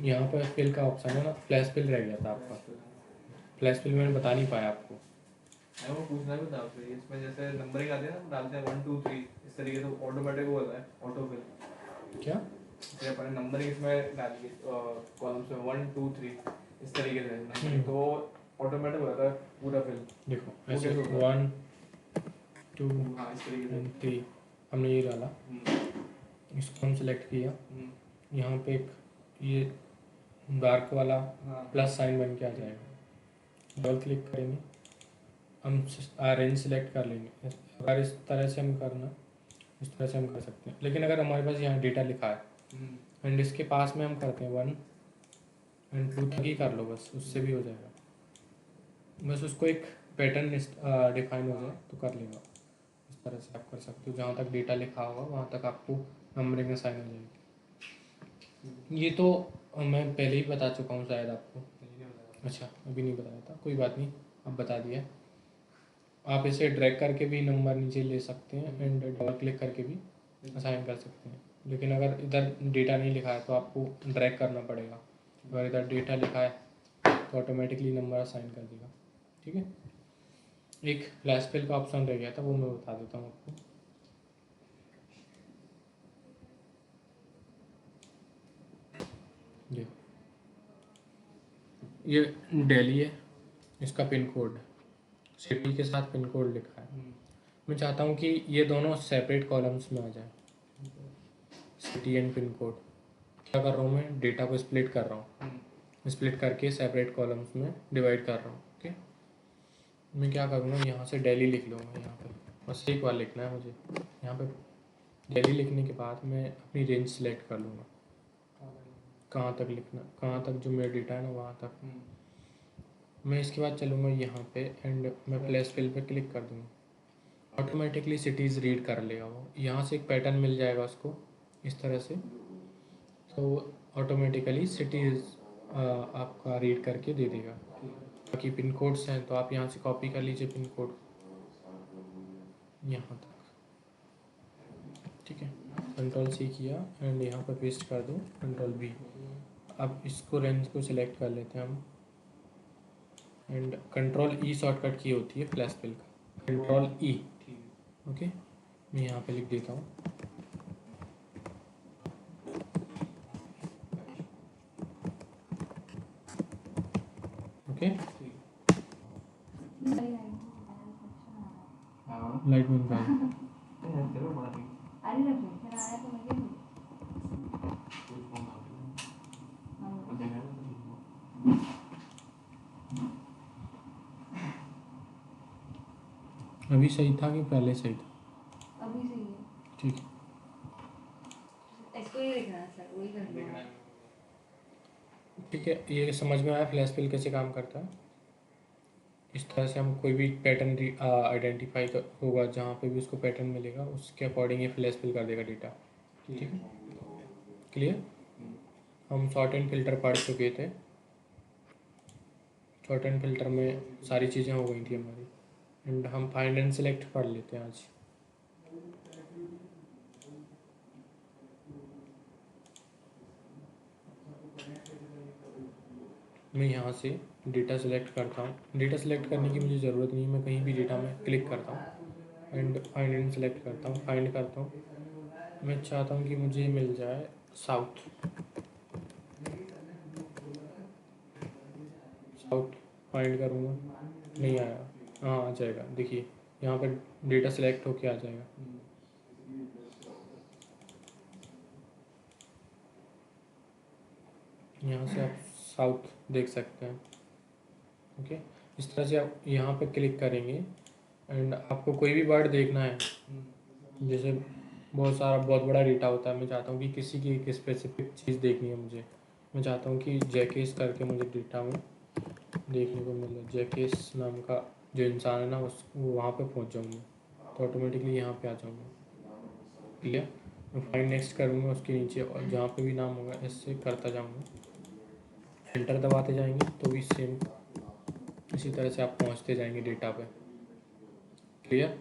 यहाँ पर फिल का ऑप्शन है ना, फ्लैश फिल रह गया था आपका। फ्लैश फिल मैंने बता नहीं पाया आपको। मैं वो पूछना भी था आपसे, इसमें जैसे नंबरिंग आती है ना, डालते हैं 1 2 3 इस तरीके से ऑटोमेटिक वो होता है ऑटो फिल। क्या? जैसे अपन नंबरिंग इसमें डालिए कॉलम्स में 1 2 3 इस तरीके से नंबरिंग, तो ऑटोमेटिक हो जाता है पूरा फिल। देखो वो ऐसे कैसे होगा? 1 2 हाँ इस तरीके से। 3 हमने ये डाला, इसको हम सेलेक्ट किया, यहाँ पे एक ये डार्क वाला प्लस साइन बन के आ जाएगा। डबल क्लिक करेंगे, हम रेंज सेलेक्ट कर लेंगे। अगर इस तरह से हम करना, इस तरह से हम कर सकते हैं, लेकिन अगर हमारे पास यहाँ डेटा लिखा है एंड इसके पास में हम करते हैं 1 एंड 2 तक ही कर लो बस, उससे भी हो जाएगा। बस उसको एक पैटर्न डिफाइन हो जाए तो कर लेगा। इस तरह से आप कर सकते हो, जहाँ तक डेटा लिखा होगा वहाँ तक आपको नंबरिंग असाइन हो जाएगी। ये तो मैं पहले ही बता चुका हूँ शायद आपको। अच्छा, अभी नहीं बताया था, कोई बात नहीं, अब बता दिया। आप इसे ड्रैग करके भी नंबर नीचे ले सकते हैं एंड डबल क्लिक करके भी असाइन कर सकते हैं, लेकिन अगर इधर डेटा नहीं लिखा है तो आपको ड्रैग करना पड़ेगा। अगर इधर डेटा लिखा है तो ऑटोमेटिकली नंबर असाइन कर देगा। ठीक है, एक फ्लैश फिल का ऑप्शन रह गया था, वो मैं बता देता हूँ आपको। ये दिल्ली है, इसका पिन कोड, सिटी के साथ पिन कोड लिखा है। मैं चाहता हूँ कि ये दोनों सेपरेट कॉलम्स में आ जाए, सिटी एंड पिन कोड। क्या कर रहा हूँ मैं, डेटा को स्प्लिट कर रहा हूँ, स्प्लिट करके सेपरेट कॉलम्स में डिवाइड कर रहा हूँ। ओके, मैं क्या करूँगा, यहाँ से दिल्ली लिख लूँगा, यहाँ पे बस एक बार लिखना है मुझे। यहाँ पे दिल्ली लिखने के बाद मैं अपनी रेंज सेलेक्ट कर लूँगा, कहाँ तक लिखना, कहाँ तक जो मेरा डेटा है ना वहाँ तक। मैं इसके बाद चलूँगा यहाँ पे एंड मैं फ्लैश फिल पे क्लिक कर दूँगा। ऑटोमेटिकली सिटीज़ रीड कर लेगा वो, यहाँ से एक पैटर्न मिल जाएगा उसको इस तरह से, तो ऑटोमेटिकली सिटीज़ आपका रीड करके दे देगा। बाकी पिन कोड्स हैं तो आप यहाँ से कॉपी कर लीजिए पिन कोड यहाँ तक। ठीक है, कंट्रोल-C किया एंड यहाँ पर पेस्ट कर दूँ, कंट्रोल-V। अब इसको रेंज को सिलेक्ट कर लेते हैं हम एंड कंट्रोल-E शॉर्टकट की होती है फ्लैश फिल का, कंट्रोल-E। ओके, मैं यहाँ पे लिख देता हूँ। ओके, लाइट बंद कर। अभी सही था कि पहले सही था? अभी सही है। ठीक है, इसको ही लिखना है सर, वही करना है। ठीक है, ये समझ में आया फ्लैश फिल कैसे काम करता है। इस तरह से हम कोई भी पैटर्न आइडेंटिफाई होगा, जहाँ पे भी उसको पैटर्न मिलेगा उसके अकॉर्डिंग ये फ्लैश फिल कर देगा डेटा। ठीक है, क्लियर। हम सॉर्ट एंड फिल्टर पढ़ चुके थे, सॉर्ट एंड फिल्टर में सारी चीज़ें हो गई थी हमारी एंड हम फाइंड एंड सेलेक्ट पढ़ लेते हैं आज। मैं यहाँ से डेटा सेलेक्ट करता हूँ, डेटा सेलेक्ट करने की मुझे ज़रूरत नहीं है, मैं कहीं भी डेटा में क्लिक करता हूँ एंड फाइंड एंड सेलेक्ट करता हूँ, फाइंड करता हूँ। मैं चाहता हूँ कि मुझे मिल जाए साउथ, साउथ फाइंड करूँगा, नहीं आया, हाँ आ जाएगा, देखिए यहाँ पर डेटा सेलेक्ट होके आ जाएगा। यहाँ से आप साउथ देख सकते हैं। ओके, इस तरह से आप यहाँ पे क्लिक करेंगे एंड आपको कोई भी वर्ड देखना है, जैसे बहुत बड़ा डेटा होता है, मैं चाहता हूँ कि किसी की एक स्पेसिफिक चीज़ देखनी है मुझे, मैं चाहता हूँ कि जैकेस करके मुझे डेटा में देखने को मिले, जैकेस नाम का जो इंसान है ना उस वहाँ पे पहुँच जाऊँगा तो ऑटोमेटिकली यहाँ पे आ जाऊँगा। क्लियर, मैं फाइंड नेक्स्ट करूँगा उसके नीचे और जहाँ पे भी नाम होगा इससे करता जाऊँगा, एंटर दबाते जाएंगे तो भी सेम इसी तरह से आप पहुँचते जाएंगे डेटा पे। क्लियर,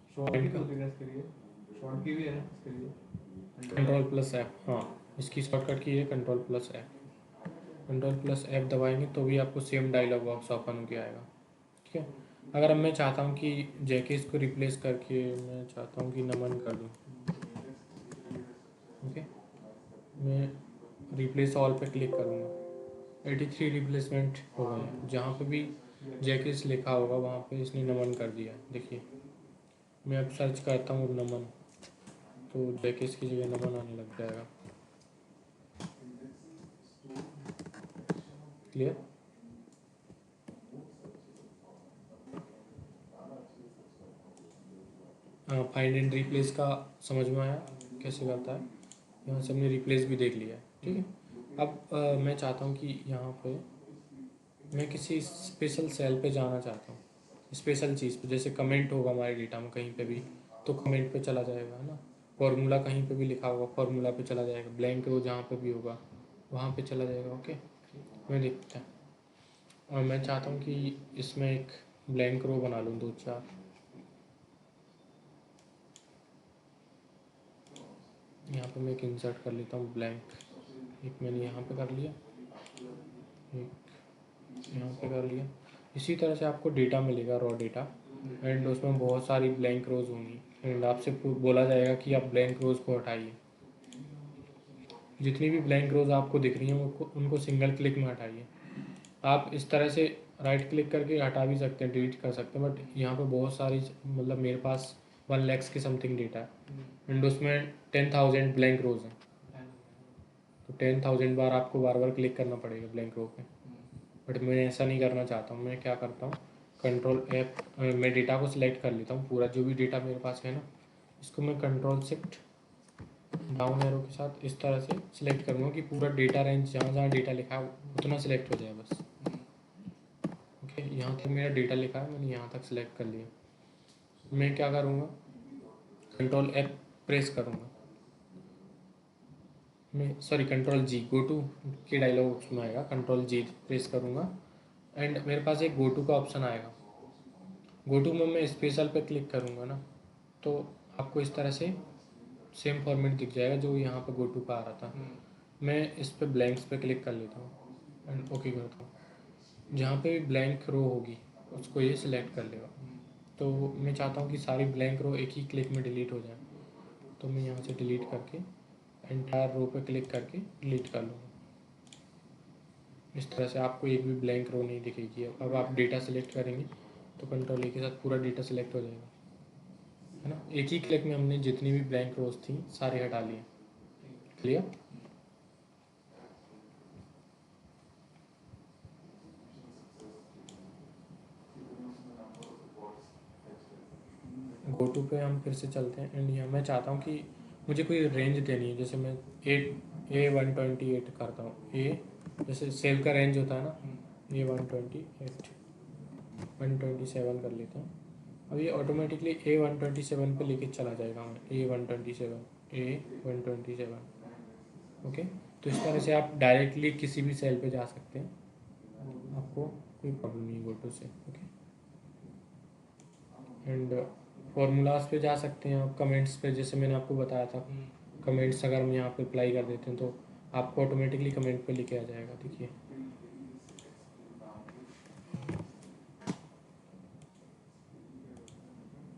शो ऑल की प्रोसीजर्स करिए, शॉर्ट की भी है ना इसके लिए, Ctrl+F, हाँ इसकी शॉर्टकट की है Ctrl+F। Ctrl+F दबाएंगे तो भी आपको सेम डायलॉग बॉक्स ओपन होकर आएगा। ठीक है, अगर अब मैं चाहता हूँ कि जैकेस को रिप्लेस करके मैं चाहता हूँ कि नमन कर दूँ, ओके, मैं रिप्लेस ऑल पे क्लिक करूँगा, 83 रिप्लेसमेंट हो गए हैं। जहाँ पे भी जैकेस लिखा होगा वहाँ पे इसने नमन कर दिया। देखिए मैं अब सर्च करता हूँ नमन, तो जैकेस की जगह नमन आने लग जाएगा। क्लियर? फाइंड एंड रिप्लेस का समझ में आया कैसे करता है? यहाँ से हमने रिप्लेस भी देख लिया है। ठीक है, अब मैं चाहता हूँ कि यहाँ पे मैं किसी स्पेशल सेल पे जाना चाहता हूँ, स्पेशल चीज़ पे, जैसे कमेंट होगा हमारे डेटा में कहीं पे भी तो कमेंट पे चला जाएगा, है ना। फॉर्मूला कहीं पे भी लिखा होगा फॉर्मूला पे चला जाएगा, ब्लैंक रो जहाँ पे भी होगा वहाँ पे चला जाएगा। ओके, मैं देखता हूँ और मैं चाहता हूँ कि इसमें एक ब्लैंक रो बना लूँ 2-4। यहाँ पे मैं एक इंसर्ट कर लेता हूँ ब्लैंक, एक मैंने यहाँ पे कर लिया, एक यहाँ पे कर लिया। इसी तरह से आपको डेटा मिलेगा, रॉ डेटा, एंड उसमें बहुत सारी ब्लैंक रोज होंगी एंड आपसे बोला जाएगा कि आप ब्लैंक रोज को हटाइए। जितनी भी ब्लैंक रोज आपको दिख रही हैं उनको सिंगल क्लिक में हटाइए। आप इस तरह से राइट क्लिक करके हटा भी सकते हैं, डिलीट कर सकते हैं, बट यहाँ पे बहुत सारी, मतलब मेरे पास 1 लाख के समथिंग डेटा है एंड उसमें 10,000 ब्लैंक रोज हैं, तो 10,000 बार आपको बार बार क्लिक करना पड़ेगा ब्लैंक रो पे। बट मैं ऐसा नहीं करना चाहता हूँ। मैं क्या करता हूँ, Ctrl+F, मैं डेटा को सिलेक्ट कर लेता हूँ, पूरा जो भी डेटा मेरे पास है ना, इसको मैं Ctrl+Shift डाउन एरो के साथ इस तरह से सिलेक्ट करूँगा कि पूरा डेटा रेंज जहाँ जहाँ डेटा लिखा है उतना सिलेक्ट हो जाए बस। ओके, यहाँ तक मेरा डेटा लिखा है, मैंने यहाँ तक सिलेक्ट कर लिया। मैं क्या करूँगा, Ctrl+F प्रेस करूँगा, मैं Ctrl+G, गो टू के डायलॉग बॉक्स में आएगा, Ctrl+G प्रेस करूँगा एंड मेरे पास एक गो टू का ऑप्शन आएगा। गो टू में मैं स्पेशल पे क्लिक करूँगा ना, तो आपको इस तरह से सेम फॉर्मेट दिख जाएगा जो यहाँ पे गो टू का आ रहा था। मैं इस पे ब्लैंक्स पे क्लिक कर लेता हूँ एंड ओके करता हूँ। जहाँ पे भी ब्लैंक रो होगी उसको ये सिलेक्ट कर लेगा। तो मैं चाहता हूँ कि सारी ब्लैंक रो एक ही क्लिक में डिलीट हो जाए, तो मैं यहाँ से डिलीट करके एंटायर रो पे क्लिक करके डिलीट कर लूँगा। इस तरह से आपको एक भी ब्लैंक रो नहीं दिखेगी। अब आप डेटा सेलेक्ट करेंगे तो Ctrl+A के साथ पूरा डेटा सेलेक्ट हो जाएगा, है ना। एक ही क्लिक में हमने जितनी भी ब्लैंक रोज थी सारे हटा लिए। क्लियर? गो टू पे हम फिर से चलते हैं एंड यहाँ मैं चाहता हूँ कि मुझे कोई रेंज देनी है, जैसे मैं A128 करता हूँ। ए जैसे सेल का रेंज होता है ना, A128 127 कर लेता हूँ। अब ये ऑटोमेटिकली A127 पे लेके चला जाएगा हमें, A127 ओके। तो इस तरह से आप डायरेक्टली किसी भी सेल पे जा सकते हैं, आपको कोई प्रॉब्लम नहीं गो टू से। ओके, एंड फॉर्मूलाज पे जा सकते हैं आप, कमेंट्स पे, जैसे मैंने आपको बताया था, कमेंट्स अगर हम यहाँ पे अप्लाई कर देते हैं तो आपको ऑटोमेटिकली कमेंट पे लेके आ जाएगा। देखिए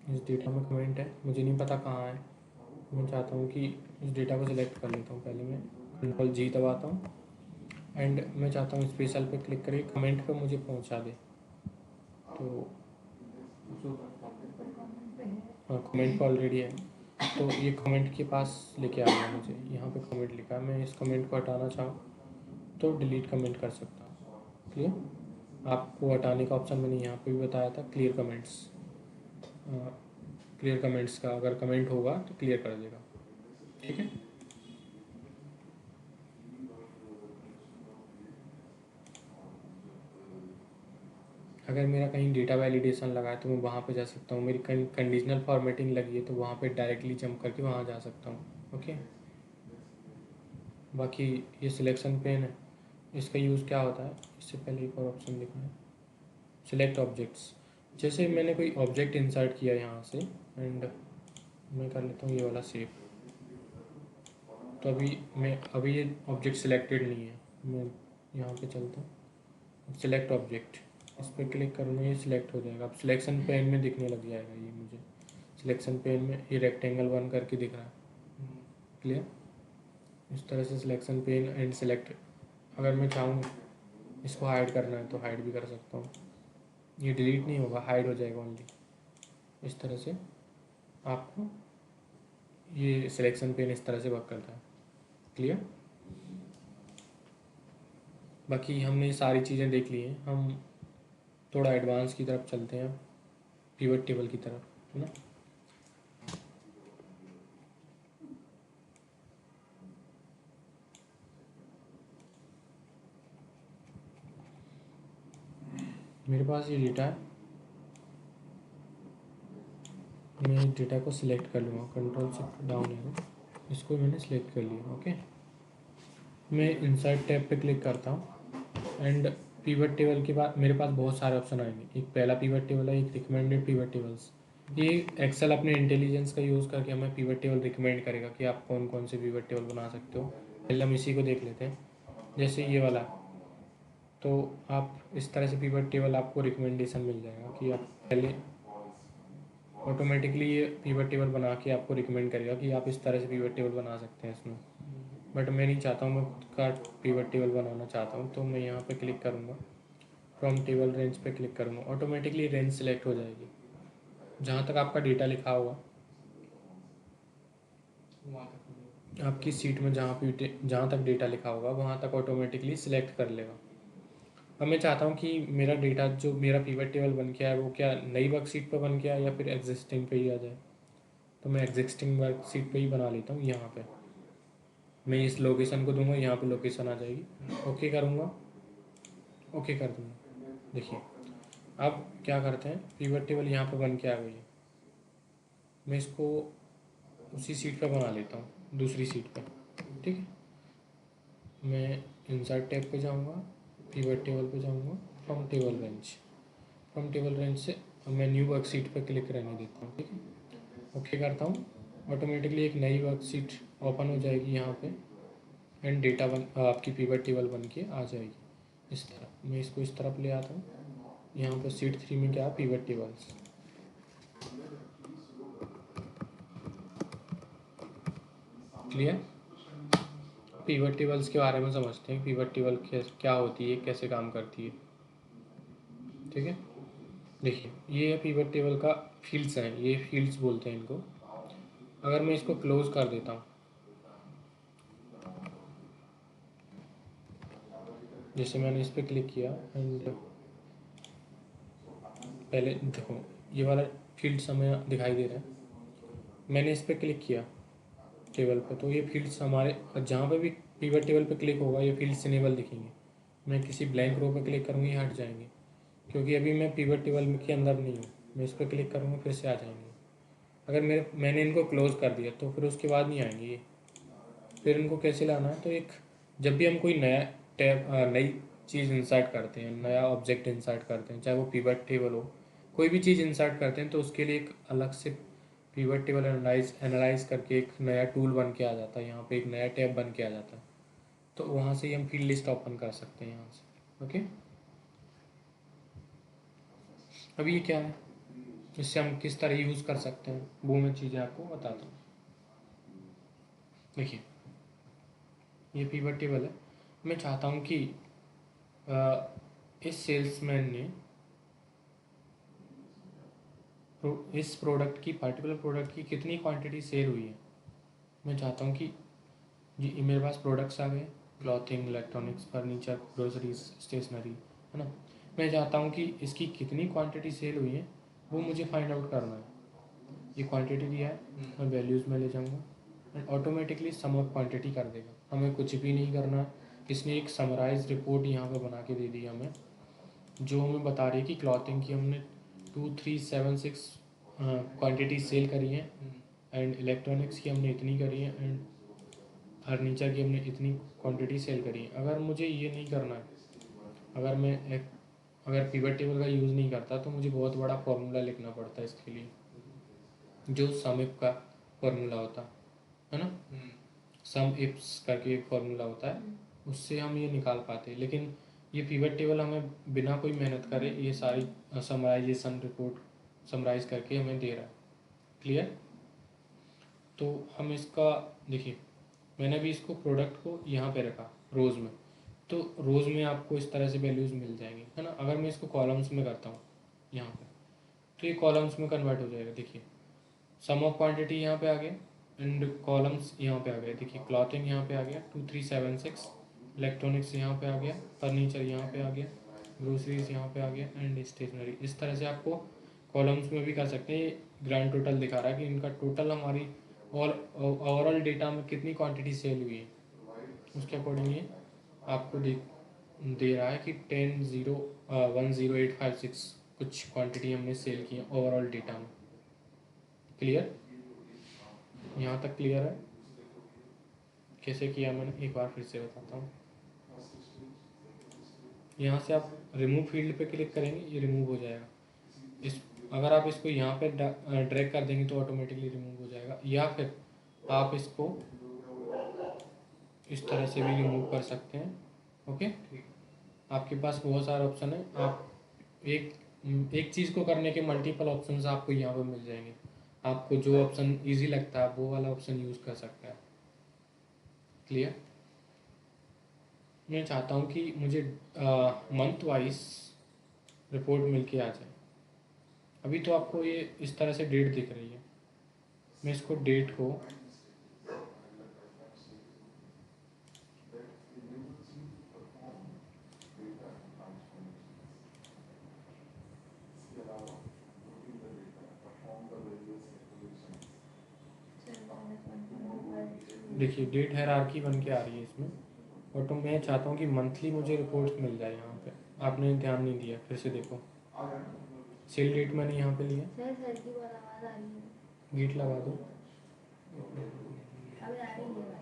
इस डेटा में कमेंट है, मुझे नहीं पता कहाँ है, मैं चाहता हूँ कि इस डेटा को सिलेक्ट कर लेता हूँ। पहले मैं Ctrl+G दबाता हूँ एंड मैं चाहता हूँ स्पेशल पे क्लिक करके कमेंट पे मुझे पहुँचा दे। तो हाँ, कमेंट पे ऑलरेडी है, तो ये कमेंट के पास लेके आ गया मुझे। यहाँ पे कमेंट लिखा है, मैं इस कमेंट को हटाना चाहूँ तो डिलीट कमेंट कर सकता हूँ। क्लियर? आपको हटाने का ऑप्शन मैंने यहाँ पे भी बताया था, क्लियर कमेंट्स। क्लियर कमेंट्स का अगर कमेंट होगा तो क्लियर कर देगा। ठीक है, अगर मेरा कहीं डेटा वैलिडेशन लगा है तो मैं वहाँ पे जा सकता हूँ। मेरी कंडीशनल फॉर्मेटिंग लगी है तो वहाँ पे डायरेक्टली जंप करके वहाँ जा सकता हूँ। ओके, बाकी ये सिलेक्शन पेन है, इसका यूज़ क्या होता है, इससे पहले एक और ऑप्शन लिखा है, सिलेक्ट ऑब्जेक्ट्स। जैसे मैंने कोई ऑब्जेक्ट इंसर्ट किया यहाँ से एंड मैं कर लेता हूँ ये वाला सेव। तो अभी ये ऑब्जेक्ट सिलेक्टेड नहीं है। मैं यहाँ पे चलता हूँ, सिलेक्ट ऑब्जेक्ट, इस पर क्लिक करूँगा, ये सिलेक्ट हो जाएगा। अब सिलेक्शन पेन में दिखने लग जाएगा ये मुझे। सिलेक्शन पेन में ये रेक्टेंगल बन करके दिख रहा है। क्लियर? इस तरह से सिलेक्शन पेन एंड सेलेक्ट। अगर मैं चाहूँ इसको हाइड करना है तो हाइड भी कर सकता हूँ। ये डिलीट नहीं होगा, हाइड हो जाएगा ओनली। इस तरह से आपको ये सिलेक्शन पेन इस तरह से वर्क करता है। क्लियर? बाकी हमने ये सारी चीज़ें देख ली हैं। हम थोड़ा एडवांस की तरफ चलते हैं, पिवट टेबल की तरफ, है ना। मेरे पास ये डेटा है, मैं डेटा को सिलेक्ट कर लूँगा, कंट्रोल शिफ्ट डाउन है, इसको मैंने सिलेक्ट कर लिया। ओके, मैं इंसर्ट टैब पे क्लिक करता हूँ एंड पिवट टेबल के बाद मेरे पास बहुत सारे ऑप्शन आएंगे। एक पहला पिवट टेबल है, एक रिकमेंडेड पिवट टेबल्स। ये एक्सेल अपने इंटेलिजेंस का यूज़ करके हमें पिवट टेबल रिकमेंड करेगा कि आप कौन कौन से पिवट टेबल बना सकते हो। पहले हम इसी को देख लेते हैं। जैसे ये वाला, तो आप इस तरह से पिवट टेबल आपको रिकमेंडेशन मिल जाएगा कि आप पहले ऑटोमेटिकली ये पिवट टेबल बना के आपको रिकमेंड करेगा कि आप इस तरह से पिवट टेबल बना सकते हैं इसमें। बट मैं नहीं चाहता हूँ, मैं खुद का पिवट टेबल बनाना चाहता हूँ। तो मैं यहाँ पे क्लिक करूँगा, फ्रॉम टेबल रेंज पे क्लिक करूँगा, ऑटोमेटिकली रेंज सेलेक्ट हो जाएगी। जहाँ तक आपका डेटा लिखा होगा आपकी सीट में, जहाँ तक डेटा लिखा होगा वहाँ तक ऑटोमेटिकली सिलेक्ट कर लेगा। अब मैं चाहता हूँ कि मेरा डेटा जो मेरा पिवट टेबल बन के आया वो क्या नई वर्कशीट पर बन के आया या फिर एग्जिस्टिंग पे ही आ जाए। तो मैं एग्जिस्टिंग वर्कशीट पे ही बना लेता हूँ। यहाँ पे मैं इस लोकेशन को दूंगा, यहाँ पे लोकेशन आ जाएगी। ओके करूँगा, ओके कर दूँगा। देखिए अब क्या करते हैं, पिवट टेबल यहाँ पे बन के आ गई है। मैं इसको उसी सीट पे बना लेता हूँ, दूसरी सीट पे। ठीक है, मैं इंसर्ट टैब पे जाऊँगा, पिवट टेबल पे जाऊँगा, from table range. From table range से मैं न्यू वर्कशीट पे क्लिक रहने देता हूँ। ठीक है, ओके करता हूँ, ऑटोमेटिकली एक नई वर्कशीट ओपन हो जाएगी यहाँ पे एंड डेटा आपकी पिवट टेबल बन के आ जाएगी। इस तरह मैं इसको इस तरफ ले आता हूँ। यहाँ पे सीट 3 में क्या, pivot tables. Clear? Pivot tables के बारे में समझते हैं, पिवट टेबल क्या होती है, कैसे काम करती है। ठीक है, देखिए ये है पिवट टेबल का फील्ड्स हैं, ये फील्ड्स बोलते हैं इनको। अगर मैं इसको क्लोज कर देता हूँ, जैसे मैंने इस पर क्लिक किया एंड पहले देखो ये वाला फील्ड्स हमें दिखाई दे रहा है। मैंने इस पर क्लिक किया टेबल पर, तो ये फील्ड्स हमारे जहाँ पे भी पिवट टेबल पे क्लिक होगा ये फील्ड्स इनेबल दिखेंगे। मैं किसी ब्लैंक रो पे क्लिक करूँगी, हट जाएंगे क्योंकि अभी मैं पिवट टेबल के अंदर नहीं हूँ। मैं इस पर क्लिक करूँगा, फिर से आ जाएंगे। अगर मैंने इनको क्लोज कर दिया तो फिर उसके बाद नहीं आएंगे ये। फिर इनको कैसे लाना है, तो एक जब भी हम कोई नया टैब नई चीज़ इंसर्ट करते हैं, नया ऑब्जेक्ट इंसर्ट करते हैं, चाहे वो पिवट टेबल हो, कोई भी चीज़ इंसर्ट करते हैं, तो उसके लिए एक अलग से पिवट टेबल एनालाइज करके एक नया टूल बन के आ जाता है। यहाँ पे एक नया टैब बन के आ जाता है, तो वहाँ से ही हम फील्ड लिस्ट ओपन कर सकते हैं यहाँ से। ओके, अब ये क्या है, इससे हम किस तरह यूज़ कर सकते हैं वो मैं चीज़ें आपको बताता हूँ। देखिए ये पिवट टेबल है। मैं चाहता हूँ कि इस सेल्समैन ने इस प्रोडक्ट की, पर्टिकुलर प्रोडक्ट की कितनी क्वांटिटी सेल हुई है। मैं चाहता हूँ कि ये मेरे पास प्रोडक्ट्स आ गए, clothing, electronics, furniture, groceries, stationery, है ना। मैं चाहता हूँ कि इसकी कितनी क्वांटिटी सेल हुई है वो मुझे फाइंड आउट करना है। ये क्वांटिटी दिया है, मैं वैल्यूज़ में ले जाऊँगा and automatically sum of quantity कर देगा। हमें कुछ भी नहीं करना। इसने एक समराइज रिपोर्ट यहाँ पे बना के दे दी हमें, जो हमें बता रही है कि क्लॉथिंग की हमने 2376 क्वांटिटी सेल करी है एंड इलेक्ट्रॉनिक्स की हमने इतनी करी है एंड फर्नीचर की हमने इतनी क्वांटिटी सेल करी है। अगर मुझे ये नहीं करना है, अगर पिवट टेबल का यूज़ नहीं करता तो मुझे बहुत बड़ा फॉर्मूला लिखना पड़ता है इसके लिए, जो समिप का फॉर्मूला होता है ना, सम इफ्स करके एक फॉर्मूला होता है, उससे हम ये निकाल पाते हैं। लेकिन ये पिवट टेबल हमें बिना कोई मेहनत करे ये सारी समराइजेशन रिपोर्ट समराइज करके हमें दे रहा है। क्लियर? तो हम इसका देखिए, मैंने भी इसको प्रोडक्ट को यहाँ पे रखा रोज़ में, तो रोज़ में आपको इस तरह से वैल्यूज़ मिल जाएंगी, है ना। अगर मैं इसको कॉलम्स में करता हूँ यहाँ पे, तो ये कॉलम्स में कन्वर्ट हो जाएगा। देखिए सम ऑफ क्वांटिटी यहाँ पे आ गया एंड कॉलम्स यहाँ पे आ गए। देखिए क्लॉथिंग यहाँ पे आ गया 2376, इलेक्ट्रॉनिक्स यहाँ पे आ गया, फर्नीचर यहाँ पे आ गया, ग्रोसरीज यहाँ पे आ गया एंड स्टेशनरी। इस तरह से आपको कॉलम्स में भी कर सकते हैं। ग्रैंड टोटल दिखा रहा है कि इनका टोटल हमारी और ओवरऑल डेटा में कितनी क्वांटिटी सेल हुई है, उसके अकॉर्डिंग ये आपको दे रहा है कि 10856 कुछ क्वांटिटी हमने सेल की है ओवरऑल डेटा में। क्लियर? यहाँ तक क्लियर है? कैसे किया मैंने एक बार फिर से बताता हूँ। यहाँ से आप रिमूव फील्ड पे क्लिक करेंगे, ये रिमूव हो जाएगा। अगर आप इसको यहाँ पे ड्रैग कर देंगे तो ऑटोमेटिकली रिमूव हो जाएगा, या फिर आप इसको इस तरह से भी रिमूव कर सकते हैं। ओके, आपके पास बहुत सारे ऑप्शन है। आप एक चीज़ को करने के मल्टीपल ऑप्शंस आपको यहाँ पर मिल जाएंगे। आपको जो ऑप्शन इजी लगता है वो वाला ऑप्शन यूज़ कर सकते हैं। क्लियर? मैं चाहता हूँ कि मुझे मंथ वाइज रिपोर्ट मिलके आ जाए। अभी तो आपको ये इस तरह से डेट दिख रही है, मैं इसको डेट को देखिए डेट हायरार्की बन के आ रही है इसमें, और तो मैं चाहता हूँ कि मंथली मुझे रिपोर्ट्स मिल जाए। यहाँ पे आपने ध्यान नहीं दिया, फिर से देखो सेल डेट मैंने यहाँ पे लिया, सर की बहुत आवाज़ आ रही है, गेट लगा दो। अभी आ रही है।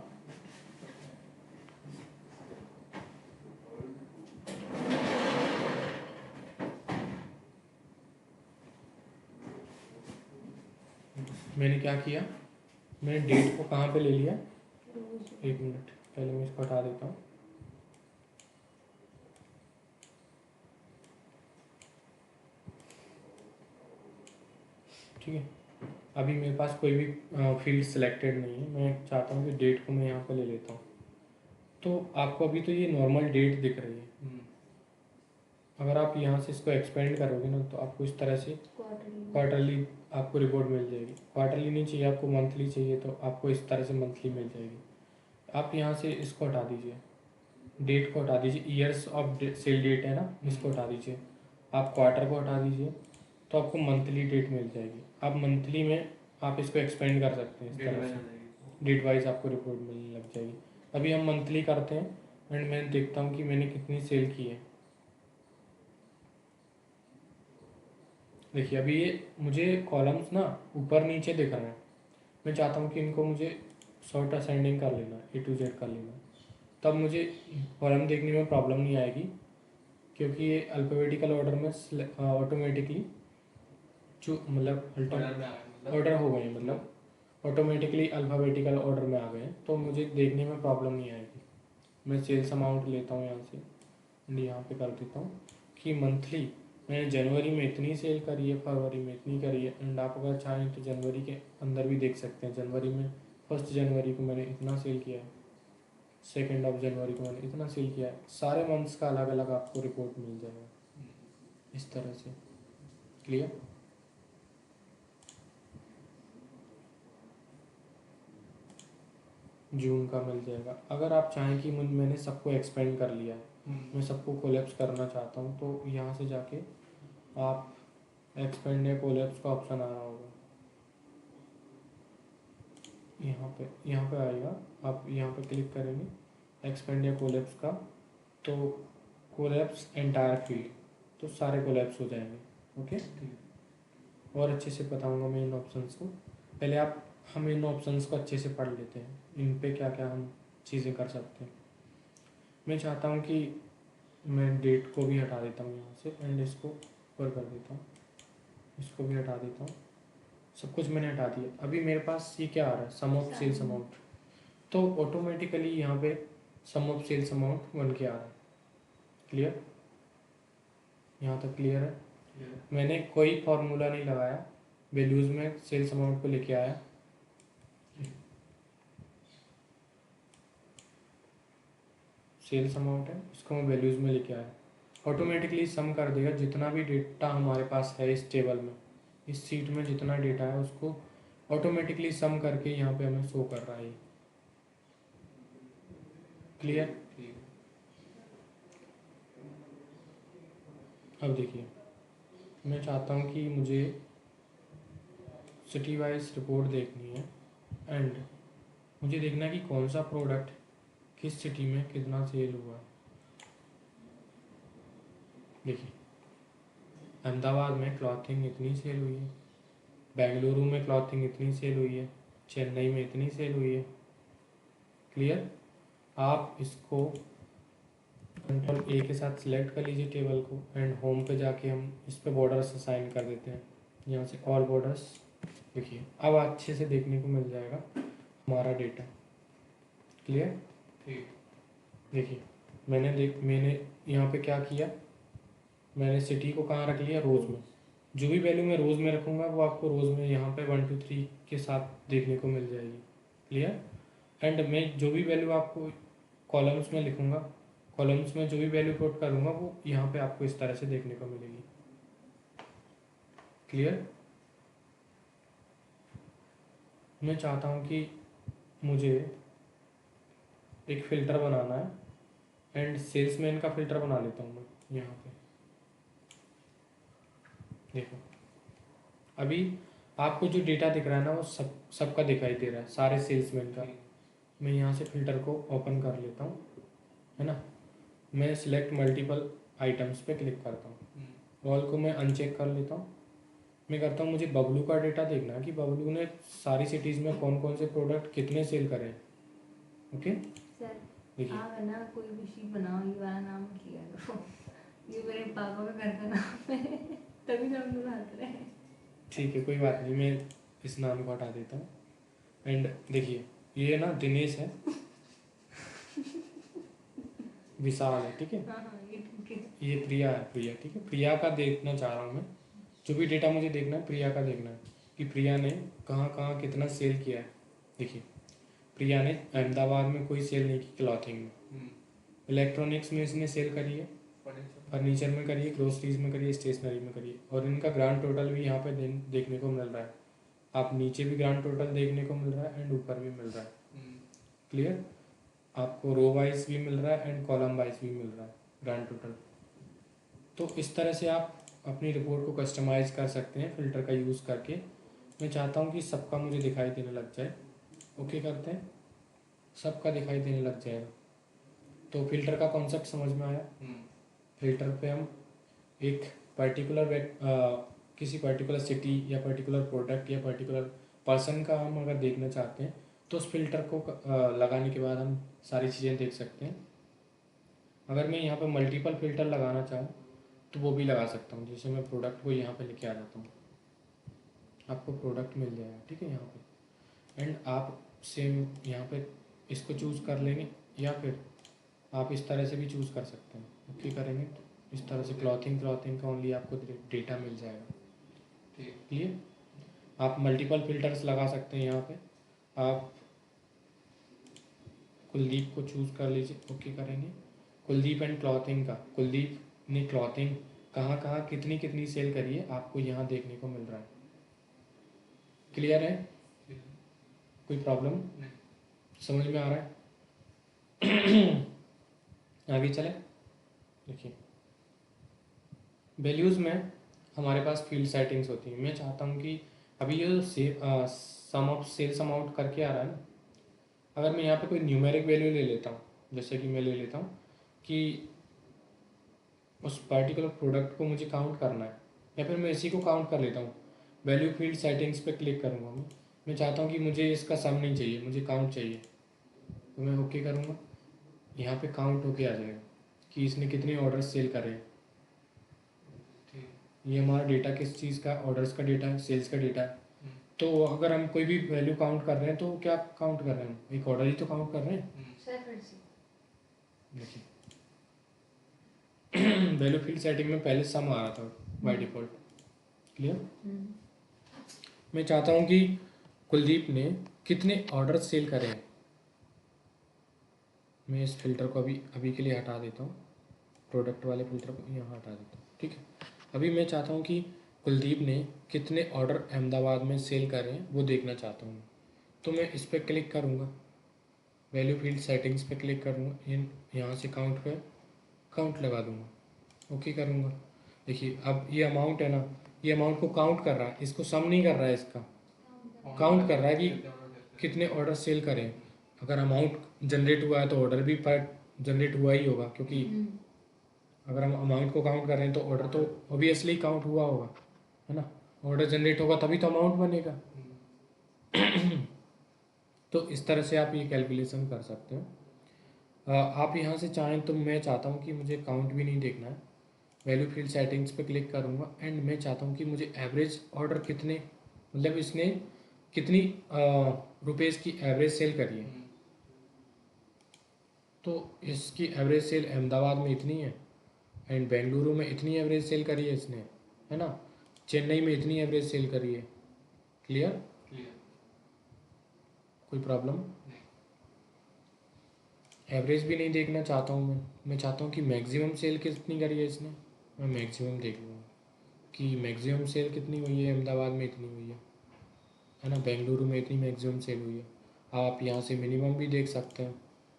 मैंने क्या किया, मैंने डेट को कहाँ पे ले लिया, एक मिनट पहले मैं इसको हटा देता हूँ। ठीक है, अभी मेरे पास कोई भी फील्ड सिलेक्टेड नहीं है। मैं चाहता हूँ कि डेट को मैं यहाँ पे ले लेता हूँ। तो आपको अभी तो ये नॉर्मल डेट दिख रही है। अगर आप यहाँ से इसको एक्सपेंड करोगे ना तो आपको इस तरह से क्वार्टरली आपको रिपोर्ट मिल जाएगी। क्वार्टरली नहीं चाहिए आपको, मंथली चाहिए तो आपको इस तरह से मंथली मिल जाएगी। आप यहाँ से इसको हटा दीजिए, डेट को हटा दीजिए, ईयर्स ऑफ सेल डेट है ना, इसको हटा दीजिए। आप क्वार्टर को हटा दीजिए तो आपको मंथली डेट मिल जाएगी। आप मंथली में आप इसको एक्सपेंड कर सकते हैं इस तरह से, डेट वाइज आपको रिपोर्ट मिलने लग जाएगी। अभी हम मंथली करते हैं एंड मैं देखता हूँ कि मैंने कितनी सेल की है। देखिए अभी ये मुझे कॉलम्स ना ऊपर नीचे दिख रहे हैं, मैं चाहता हूँ कि इनको मुझे शॉर्ट असेंडिंग कर लेना, A to Z कर लेना, तब मुझे कॉलम देखने में प्रॉब्लम नहीं आएगी, क्योंकि ये अल्फ़ाबेटिकल ऑर्डर में ऑटोमेटिकली जो मतलब ऑर्डर हो गए, मतलब ऑटोमेटिकली अल्फ़ाबेटिकल ऑर्डर में आ गए, तो मुझे देखने में प्रॉब्लम नहीं आएगी। मैं सेल्स अमाउंट लेता हूँ यहाँ से एंड यहाँ पे कर देता हूँ कि मंथली मैंने जनवरी में इतनी सेल करी है, फरवरी में इतनी करी है। एंड आप अगर चाहें तो जनवरी के अंदर भी देख सकते हैं। जनवरी में 1 जनवरी को मैंने इतना सेल किया है, 2 जनवरी को मैंने इतना सेल किया है। सारे मंथ्स का अलग अलग आपको रिपोर्ट मिल जाएगा इस तरह से। क्लियर? जून का मिल जाएगा। अगर आप चाहें कि मैंने सबको एक्सपेंड कर लिया है, मैं सबको कोलैप्स करना चाहता हूँ, तो यहाँ से जाके आप एक्सपेंड या कोलैप्स का ऑप्शन आ रहा होगा, यहाँ पे आएगा। आप यहाँ पे क्लिक करेंगे एक्सपेंड या कोलैप्स का, तो कोलैप्स एंटायर फील्ड, तो सारे कोलैप्स हो जाएंगे। ओके, और अच्छे से बताऊँगा मैं इन ऑप्शंस को। पहले हम इन ऑप्शंस को अच्छे से पढ़ लेते हैं, इन पे क्या क्या हम चीज़ें कर सकते हैं। मैं चाहता हूँ कि मैं डेट को भी हटा देता हूँ यहाँ से एंड इसको ऊपर कर देता हूँ, इसको भी हटा देता हूँ। सब कुछ मैंने हटा दिया। अभी मेरे पास ये क्या आ रहा है, सम ऑफ सेल्स अमाउंट, तो ऑटोमेटिकली यहाँ पे सम ऑफ सेल्स अमाउंट बन के आ रहा है। क्लियर, यहाँ तक क्लियर है? मैंने कोई फॉर्मूला नहीं लगाया, वैल्यूज़ में सेल्स अमाउंट को लेके आया, सेल्स अमाउंट है, इसको मैं वैल्यूज़ में लेके आया, ऑटोमेटिकली सम कर देगा जितना भी डेटा हमारे पास है इस टेबल में, इस सीट में जितना डेटा है उसको ऑटोमेटिकली सम करके यहाँ पे हमें शो कर रहा है। क्लियर? अब देखिए, मैं चाहता हूँ कि मुझे सिटी वाइज रिपोर्ट देखनी है एंड मुझे देखना है कि कौन सा प्रोडक्ट किस सिटी में कितना सेल हुआ है। देखिए, अहमदाबाद में क्लॉथिंग इतनी सेल हुई है, बेंगलुरु में क्लॉथिंग इतनी सेल हुई है, चेन्नई में इतनी सेल हुई है। क्लियर? आप इसको कंट्रोल ए के साथ सिलेक्ट कर लीजिए टेबल को एंड होम पे जाके हम इस पे बॉर्डर्स असाइन कर देते हैं, यहाँ से ऑल बॉर्डर्स। देखिए, अब अच्छे से देखने को मिल जाएगा हमारा डेटा। क्लियर? ठीक। देखिए, मैंने यहाँ पे क्या किया, मैंने सिटी को कहाँ रख लिया, रोज़ में। जो भी वैल्यू मैं रोज़ में रखूँगा वो आपको रोज़ में यहाँ पे 1 2 3 के साथ देखने को मिल जाएगी। क्लियर? एंड मैं जो भी वैल्यू आपको कॉलम्स में लिखूँगा, कॉलम्स में जो भी वैल्यू पुट करूँगा वो यहाँ पे आपको इस तरह से देखने को मिलेगी। क्लियर? मैं चाहता हूँ कि मुझे एक फ़िल्टर बनाना है एंड सेल्समैन का फ़िल्टर बना लेता हूँ मैं यहाँ पे। देखो, अभी आपको जो डेटा दिख रहा है ना वो सबका दिखाई दे रहा है, सारे सेल्समैन का। मैं यहाँ से फ़िल्टर को ओपन कर लेता हूँ, है ना। मैं सिलेक्ट मल्टीपल आइटम्स पे क्लिक करता हूँ, ऑल को मैं अनचेक कर लेता हूँ। मैं करता हूँ, मुझे बबलू का डेटा देखना है कि बबलू ने सारी सिटीज़ में कौन कौन से प्रोडक्ट कितने सेल करे। ओके सर, देखिए, आप है ना कोई भी शीट बनाओ, ये वाला नाम किया करो। ये मेरे पापा का घर का नाम है, तभी नाम लोग हंस रहे हैं। ठीक है, कोई बात नहीं, मैं इस नाम को हटा देता हूँ। एंड देखिए, ये ना दिनेश है, विशाल है, ठीक है, हाँ हाँ, ये ठीक है। ये प्रिया है, प्रिया, ठीक है। प्रिया का देखना चाह रहा हूँ मैं, जो भी डेटा मुझे देखना है प्रिया का देखना है कि प्रिया ने कहाँ कहाँ कितना सेल किया है। देखिए, प्रिया ने अहमदाबाद में कोई सेल नहीं की क्लॉथिंग में, इलेक्ट्रॉनिक्स में इसने सेल करी है, फर्नीचर में करी है, ग्रोसरीज में करी है, स्टेशनरी में करी है, और इनका ग्रांड टोटल भी यहाँ पे देखने को मिल रहा है। आप नीचे भी ग्रांड टोटल देखने को मिल रहा है एंड ऊपर भी मिल रहा है। क्लियर? आपको रो वाइज भी मिल रहा है एंड कॉलम वाइज भी मिल रहा है ग्रांड टोटल। तो इस तरह से आप अपनी रिपोर्ट को कस्टमाइज़ कर सकते हैं फ़िल्टर का यूज़ करके। मैं चाहता हूँ कि सबका मुझे दिखाई देने लग जाए। ओके करते हैं, सबका दिखाई देने लग जाएगा। तो फिल्टर का कॉन्सेप्ट समझ में आया। फिल्टर पे हम एक पर्टिकुलर किसी पर्टिकुलर सिटी या पर्टिकुलर प्रोडक्ट या पर्टिकुलर पर्सन का हम अगर देखना चाहते हैं तो उस फिल्टर को लगाने के बाद हम सारी चीज़ें देख सकते हैं। अगर मैं यहाँ पे मल्टीपल फिल्टर लगाना चाहूँ तो वो भी लगा सकता हूँ। जैसे मैं प्रोडक्ट को यहाँ पे लेके आ जाता हूँ, आपको प्रोडक्ट मिल जाएगा, ठीक है, यहाँ पे। एंड आप सेम यहाँ पे इसको चूज़ कर लेंगे या फिर आप इस तरह से भी चूज़ कर सकते हैं। ओके करेंगे तो इस तरह से क्लॉथिंग का ओनली आपको डेटा मिल जाएगा। क्लियर? आप मल्टीपल फिल्टर्स लगा सकते हैं। यहाँ पे आप कुलदीप को चूज़ कर लीजिए, ओके करेंगे। कुलदीप एंड क्लॉथिंग का, कुलदीप ने क्लॉथिंग कहाँ कहाँ कितनी कितनी सेल करी है आपको यहाँ देखने को मिल रहा है। क्लियर है? कोई प्रॉब्लम नहीं, समझ में आ रहा है? आगे चले। देखिए, वैल्यूज़ में हमारे पास फील्ड सेटिंग्स होती हैं। मैं चाहता हूँ कि अभी ये सम ऑफ सेल्स अमाउंट करके आ रहा है ना, अगर मैं यहाँ पे कोई न्यूमेरिक वैल्यू ले लेता हूँ, जैसे कि मैं ले लेता हूँ कि उस पर्टिकुलर प्रोडक्ट को मुझे काउंट करना है, या फिर मैं इसी को काउंट कर लेता हूँ। वैल्यू फील्ड सेटिंग्स पे क्लिक करूँगा मैं चाहता हूँ कि मुझे इसका सम नहीं चाहिए, मुझे काउंट चाहिए, तो मैं ओके करूँगा। यहाँ पे काउंट होके आ जाएगा कि इसने कितने ऑर्डर्स सेल करे हैं। ये हमारा डेटा किस चीज़ का, ऑर्डर्स का डेटा है, सेल्स का डेटा है। तो अगर हम कोई भी वैल्यू काउंट कर रहे हैं तो क्या काउंट कर रहे हैं, एक ऑर्डर ही तो काउंट कर रहे हैं। सर फिर से देखिए वैल्यू फील्ड सेटिंग में पहले सम आ रहा था बाय डिफॉल्ट, क्लियर। मैं चाहता हूँ कि कुलदीप ने कितने ऑर्डर सेल करे हैं। मैं इस फिल्टर को अभी के लिए हटा देता हूँ, प्रोडक्ट वाले फिल्टर को यहाँ हटा देता हूँ, ठीक है। अभी मैं चाहता हूँ कि कुलदीप ने कितने ऑर्डर अहमदाबाद में सेल करे हैं वो देखना चाहता हूँ। तो मैं इस पर क्लिक करूँगा, वैल्यू फील्ड सेटिंग्स पे क्लिक करूँगा, यहाँ से काउंट लगा दूँगा, ओके करूँगा। देखिए अब ये अमाउंट है ना, ये अमाउंट को काउंट कर रहा है, इसको सम नहीं कर रहा है, इसका काउंट कर रहा है कि कितने ऑर्डर सेल करें। अगर अमाउंट जनरेट हुआ है तो ऑर्डर भी जनरेट हुआ ही होगा, क्योंकि अगर हम अमाउंट को काउंट कर रहे हैं तो ऑर्डर तो ऑब्वियसली काउंट हुआ होगा, है ना। ऑर्डर जनरेट होगा तभी तो अमाउंट बनेगा। तो इस तरह से आप ये कैलकुलेशन कर सकते हो। आप यहाँ से चाहें तो मैं चाहता हूँ कि मुझे काउंट भी नहीं देखना है, वैल्यू फील्ड सेटिंग्स पे क्लिक करूँगा एंड मैं चाहता हूँ कि मुझे एवरेज ऑर्डर कितने, मतलब इसने कितनी रुपीज़ की एवरेज सेल करी है। तो इसकी एवरेज सेल अहमदाबाद में इतनी है एंड बेंगलुरु में इतनी एवरेज सेल करी है इसने, है ना। चेन्नई में इतनी एवरेज सेल करी है, क्लियर। कोई प्रॉब्लम। एवरेज भी नहीं देखना चाहता हूँ मैं चाहता हूँ कि मैक्सिमम सेल कितनी करी है इसने। मैं मैक्सिमम देख लूँगा कि मैक्सिमम सेल कितनी हुई है, अहमदाबाद में इतनी हुई है ना, बेंगलुरु में इतनी मैक्सिमम सेल हुई है। आप यहाँ से मिनिमम भी देख सकते हैं,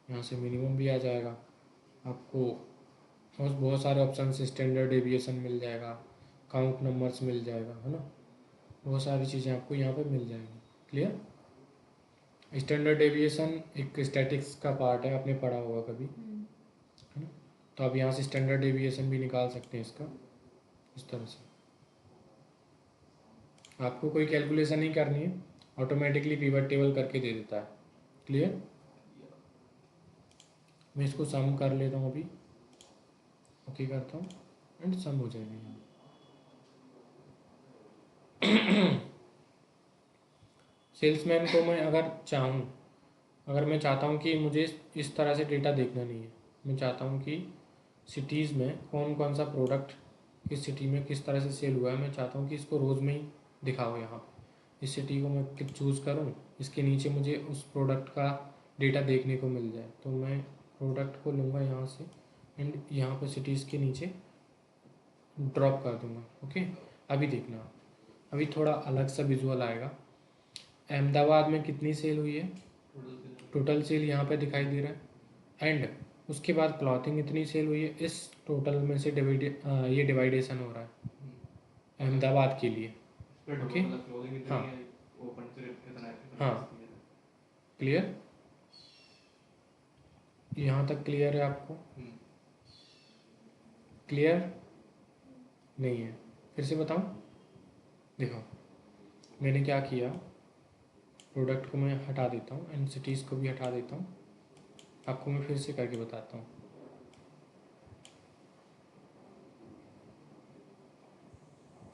यहाँ से मिनिमम भी आ जाएगा आपको। बहुत सारे ऑप्शन से स्टैंडर्ड डेविएशन मिल जाएगा, काउंट नंबर्स मिल जाएगा, है ना। बहुत सारी चीज़ें आपको यहाँ पे मिल जाएंगी, क्लियर। स्टैंडर्ड डेविएशन एक स्टैटिक्स का पार्ट है, आपने पढ़ा होगा कभी, है ना। तो आप यहाँ से स्टैंडर्ड डेविएशन भी निकाल सकते हैं इसका, इस तरह से। आपको कोई कैलकुलेशन नहीं करनी है, ऑटोमेटिकली पिवट टेबल करके दे देता है, क्लियर। मैं इसको सम कर लेता हूँ अभी, ओके करता हूँ एंड सम हो जाएगा यहाँ। सेल्समैन को मैं अगर मैं चाहता हूँ कि मुझे इस तरह से डेटा देखना नहीं है, मैं चाहता हूँ कि सिटीज़ में कौन कौन सा प्रोडक्ट किस सिटी में किस तरह से सेल हुआ है, मैं चाहता हूँ कि इसको रोज़ में ही दिखाओ। यहाँ पे इस सिटी को मैं चूज़ करूँ, इसके नीचे मुझे उस प्रोडक्ट का डेटा देखने को मिल जाए, तो मैं प्रोडक्ट को लूँगा यहाँ से एंड यहाँ पर सिटीज़ के नीचे ड्रॉप कर दूँगा, ओके। अभी देखना, अभी थोड़ा अलग सा विजुअल आएगा। अहमदाबाद में कितनी सेल हुई है, टोटल सेल यहाँ पे दिखाई दे रहा है एंड उसके बाद क्लॉथिंग इतनी सेल हुई है, इस टोटल में से ये डिवाइडेशन हो रहा है अहमदाबाद के लिए, ओके। हाँ हाँ क्लियर, यहाँ तक क्लियर है आपको, क्लियर नहीं है फिर से बताऊँ। देखो मैंने क्या किया, प्रोडक्ट को मैं हटा देता हूँ एंड सिटीज़ को भी हटा देता हूँ, आपको मैं फिर से करके बताता हूँ।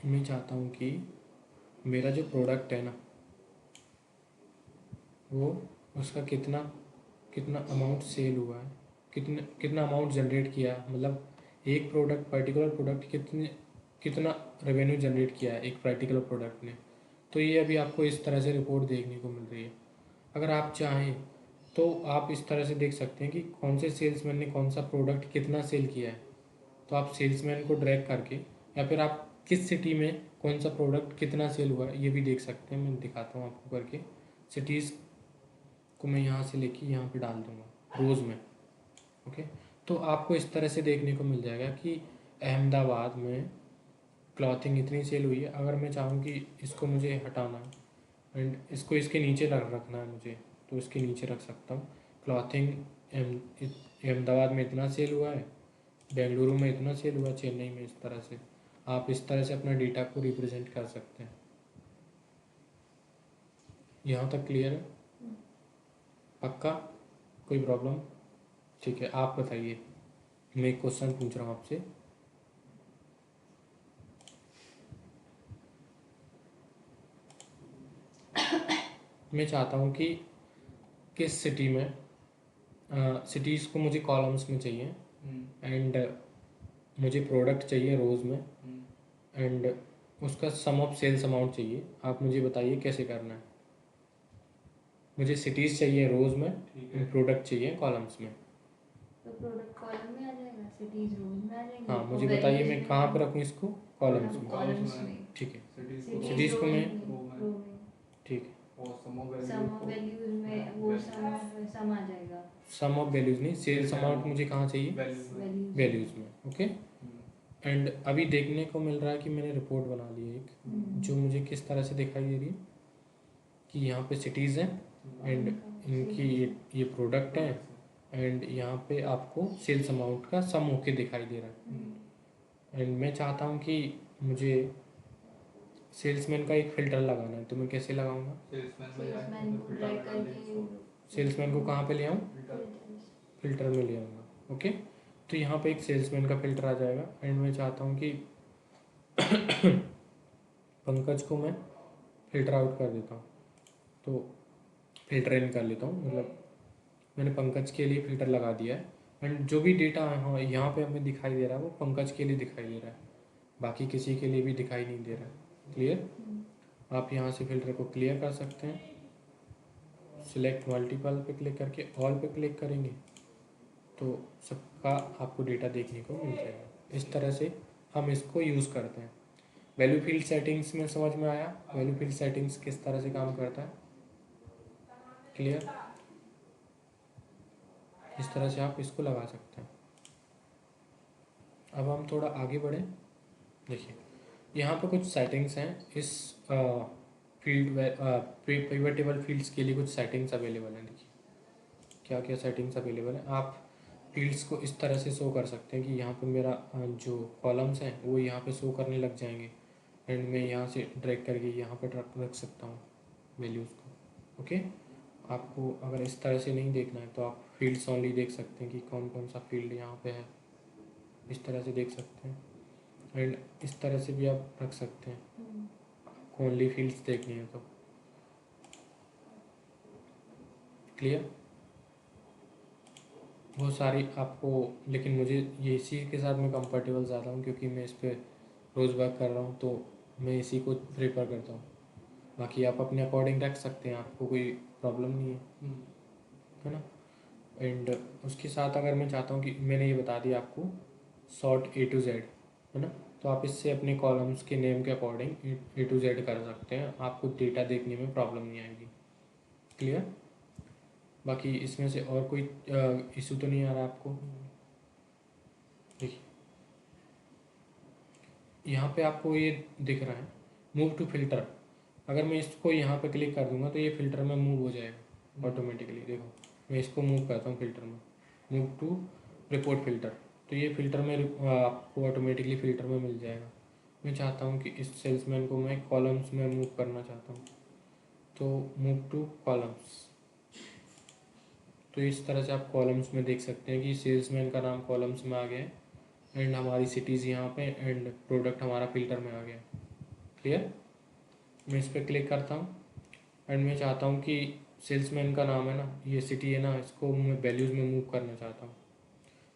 मैं चाहता हूँ कि मेरा जो प्रोडक्ट है ना, वो उसका कितना अमाउंट सेल हुआ है, कितना अमाउंट जनरेट किया है, मतलब एक पर्टिकुलर प्रोडक्ट कितना रेवेन्यू जनरेट किया है एक पर्टिकुलर प्रोडक्ट ने। तो ये अभी आपको इस तरह से रिपोर्ट देखने को मिल रही है। अगर आप चाहें तो आप इस तरह से देख सकते हैं कि कौन से सेल्समैन ने कौन सा प्रोडक्ट कितना सेल किया है। तो आप सेल्समैन को ड्रैग करके या फिर आप किस सिटी में कौन सा प्रोडक्ट कितना सेल हुआ है ये भी देख सकते हैं। मैं दिखाता हूँ आपको करके। सिटीज़ को मैं यहाँ से लेके यहाँ पे डाल दूँगा रोज़ में, ओके। तो आपको इस तरह से देखने को मिल जाएगा कि अहमदाबाद में क्लॉथिंग इतनी सेल हुई है। अगर मैं चाहूँ कि इसको मुझे हटाना एंड इसको इसके नीचे रखना है मुझे, तो इसके नीचे रख सकता हूँ। क्लॉथिंग अहमदाबाद में इतना सेल हुआ है, बेंगलुरु में इतना सेल हुआ, चेन्नई में इस तरह से। आप इस तरह से अपना डेटा को रिप्रेजेंट कर सकते हैं। यहाँ तक क्लियर है? पक्का? कोई प्रॉब्लम? ठीक है, आप बताइए। मैं एक क्वेश्चन पूछ रहा हूँ आपसे। मैं चाहता हूँ कि किस सिटी में, सिटीज़ को मुझे कॉलम्स में चाहिए एंड मुझे प्रोडक्ट चाहिए रोज़ में एंड उसका सम ऑफ सेल्स अमाउंट चाहिए। आप मुझे बताइए कैसे करना है। मुझे सिटीज़ चाहिए रोज़ में, प्रोडक्ट चाहिए कॉलम्स में। तो प्रोडक्ट कॉलम में आ जाएगा, सिटीज रोज में आ जाएगी। हाँ, मुझे बताइए मैं कहाँ पर रखूँ इसको, कॉलम्स में। कॉलम्स में। ठीक है, सिटीज सिटीज़ को रो मैं, में। ठीक है, और सम ऑफ सम ऑफ वैल्यूज में वो सम आ जाएगा। सम ऑफ वैल्यूज़ नहीं, सेल्स अमाउंट मुझे कहाँ चाहिए, वैल्यूज़ में। ओके, एंड अभी देखने को मिल रहा है कि मैंने रिपोर्ट बना ली है एक, जो मुझे किस तरह से दिखाई दे रही है कि यहाँ पे सिटीज़ हैं एंड इनकी ये प्रोडक्ट हैं एंड यहाँ पे आपको सेल्स अमाउंट का सम होके दिखाई दे रहा है। एंड मैं चाहता हूँ कि मुझे सेल्समैन का एक फ़िल्टर लगाना है, तो मैं कैसे लगाऊंगा? सेल्समैन को ड्रैग करके सेल्समैन को कहाँ पे ले आऊँ? फ़िल्टर में ले आऊँगा। ओके, तो यहाँ पे एक सेल्समैन का फ़िल्टर आ जाएगा एंड मैं चाहता हूँ कि पंकज को मैं फ़िल्टर आउट कर देता हूँ, तो फ़िल्टर इन कर लेता हूँ, मतलब मैंने पंकज के लिए फ़िल्टर लगा दिया है एंड जो भी डेटा यहाँ पे हमें दिखाई दे रहा है वो पंकज के लिए दिखाई दे रहा है, बाकी किसी के लिए भी दिखाई नहीं दे रहा है। क्लियर? आप यहाँ से फ़िल्टर को क्लियर कर सकते हैं। सिलेक्ट मल्टीपल पे क्लिक करके ऑल पे क्लिक करेंगे तो सबका आपको डेटा देखने को मिल जाएगा। इस तरह से हम इसको यूज़ करते हैं। वैल्यू फील्ड सेटिंग्स में समझ में आया? वैल्यू फील्ड सेटिंग्स किस तरह से काम करता है? क्लियर? इस तरह से आप इसको लगा सकते हैं। अब हम थोड़ा आगे बढ़ें। देखिए यहाँ पे कुछ सेटिंग्स हैं, इस फील्ड पिवट फील्ड्स के लिए कुछ सेटिंग्स अवेलेबल हैं। देखिए क्या क्या सेटिंग्स अवेलेबल हैं। आप फील्ड्स को इस तरह से शो कर सकते हैं कि यहाँ पे मेरा जो कॉलम्स हैं वो यहाँ पे शो करने लग जाएंगे एंड मैं यहाँ से ड्रैग करके यहाँ पे रख सकता हूँ वैल्यूज़ को। ओके, आपको अगर इस तरह से नहीं देखना है तो आप फील्ड्स ओनली देख सकते हैं कि कौन कौन सा फील्ड यहाँ पे है, इस तरह से देख सकते हैं एंड इस तरह से भी आप रख सकते हैं, आपको ओनली फील्ड्स देखनी है तो। क्लियर? बहुत सारी आपको, लेकिन मुझे ये इसी के साथ मैं कंफर्टेबल ज़्यादा हूँ क्योंकि मैं इस पर रोज़ वर्क कर रहा हूँ, तो मैं इसी को प्रेफर करता हूँ। बाकी आप अपने अकॉर्डिंग रख सकते हैं, आपको कोई प्रॉब्लम नहीं है ना। एंड उसके साथ अगर मैं चाहता हूँ कि मैंने ये बता दिया आपको सॉर्ट A to Z, है ना, तो आप इससे अपने कॉलम्स के नेम के अकॉर्डिंग A to Z कर सकते हैं, आपको डेटा देखने में प्रॉब्लम नहीं आएगी। क्लियर? बाकी इसमें से और कोई इशू तो नहीं आ रहा आपको? देखिए यहाँ पे आपको ये दिख रहा है मूव टू फिल्टर। अगर मैं इसको यहाँ पे क्लिक कर दूंगा तो ये फिल्टर में मूव हो जाएगा ऑटोमेटिकली। देखो मैं इसको मूव करता हूँ फिल्टर में, मूव टू रिपोर्ट फिल्टर, तो ये फिल्टर में आपको ऑटोमेटिकली फिल्टर में मिल जाएगा। मैं चाहता हूँ कि इस सेल्समैन को मैं कॉलम्स में मूव करना चाहता हूँ, तो मूव टू कॉलम्स, तो इस तरह से आप कॉलम्स में देख सकते हैं कि सेल्समैन का नाम कॉलम्स में आ गया है एंड हमारी सिटीज़ यहाँ पे एंड प्रोडक्ट हमारा फिल्टर में आ गया। क्लियर? मैं इस पर क्लिक करता हूँ एंड मैं चाहता हूँ कि सेल्समैन का नाम है ना, ये सिटी है ना, इसको मैं वैल्यूज़ में मूव करना चाहता हूँ,